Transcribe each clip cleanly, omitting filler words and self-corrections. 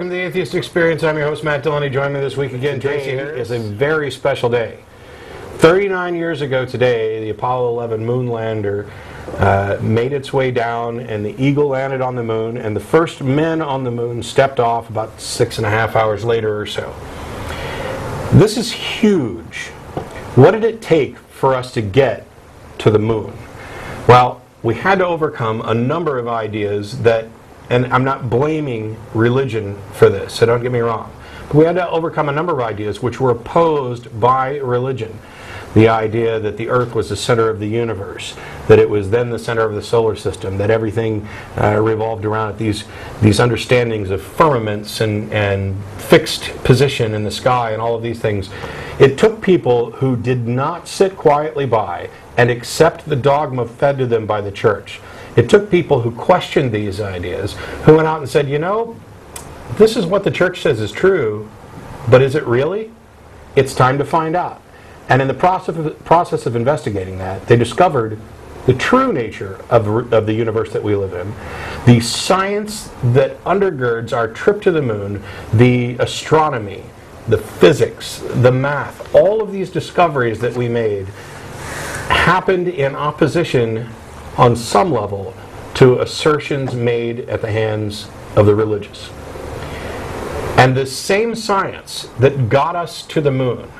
welcome to the Atheist Experience. I'm your host, Matt Delaney. Joining me this week again, Tracy. Today is a very special day. 39 years ago today, the Apollo 11 moon lander made its way down, and the Eagle landed on the moon, and the first men on the moon stepped off about 6.5 hours later or so. This is huge. What did it take for us to get to the moon? Well, we had to overcome a number of ideas that, and I'm not blaming religion for this, so don't get me wrong, but we had to overcome a number of ideas which were opposed by religion. The idea that the Earth was the center of the universe, that it was then the center of the solar system, that everything revolved around it. These understandings of firmaments and fixed position in the sky and all of these things. It took people who did not sit quietly by and accept the dogma fed to them by the church. It took people who questioned these ideas, who went out and said, you know, this is what the church says is true, but is it really? It's time to find out. And in the process of investigating that, they discovered the true nature of the universe that we live in, the science that undergirds our trip to the moon, the astronomy, the physics, the math. All of these discoveries that we made happened in opposition, on some level, to assertions made at the hands of the religious. And the same science that got us to the moon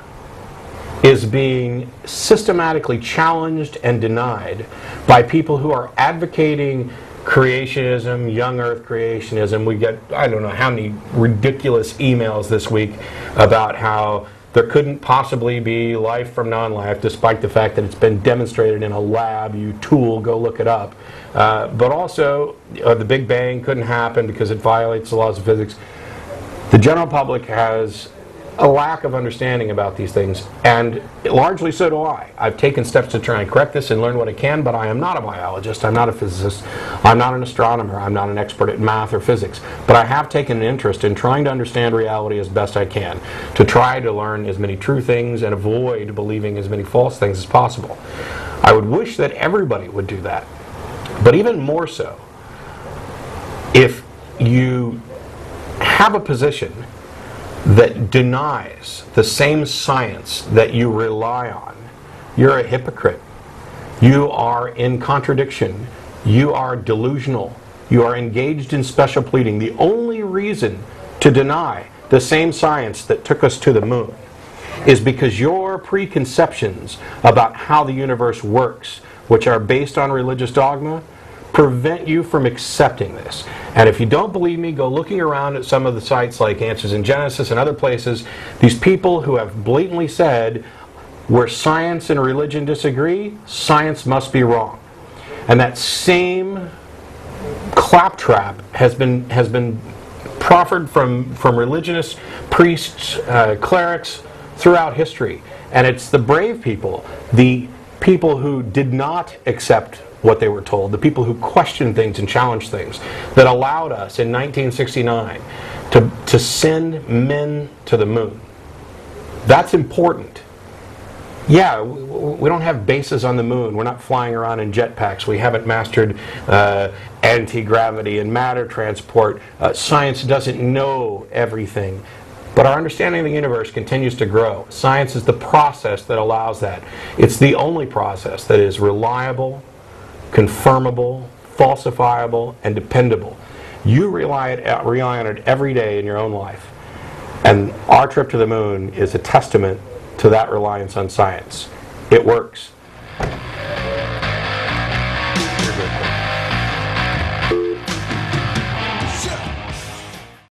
is being systematically challenged and denied by people who are advocating creationism, young earth creationism. We get, I don't know how many ridiculous emails this week about how there couldn't possibly be life from non-life, despite the fact that it's been demonstrated in a lab. You tool, go look it up. But also, the Big Bang couldn't happen because it violates the laws of physics. The general public has a lack of understanding about these things, and largely so do I. I've taken steps to try and correct this and learn what I can, but I am not a biologist, I'm not a physicist, I'm not an astronomer, I'm not an expert at math or physics, but I have taken an interest in trying to understand reality as best I can, to try to learn as many true things and avoid believing as many false things as possible. I would wish that everybody would do that, but even more so, if you have a position that denies the same science that you rely on, you're a hypocrite. You are in contradiction. You are delusional. You are engaged in special pleading. The only reason to deny the same science that took us to the moon is because your preconceptions about how the universe works, which are based on religious dogma, prevent you from accepting this. And if you don't believe me, go looking around at some of the sites like Answers in Genesis and other places. These people who have blatantly said, where science and religion disagree, science must be wrong. And that same claptrap has been proffered from religious priests, clerics throughout history. And it's the brave people, the people who did not accept what they were told, the people who questioned things and challenged things, that allowed us in 1969 to send men to the moon. That's important. Yeah, we don't have bases on the moon. We're not flying around in jetpacks. We haven't mastered anti-gravity and matter transport. Science doesn't know everything. But our understanding of the universe continues to grow. Science is the process that allows that. It's the only process that is reliable, confirmable, falsifiable, and dependable. You rely on it every day in your own life. And our trip to the moon is a testament to that reliance on science. It works.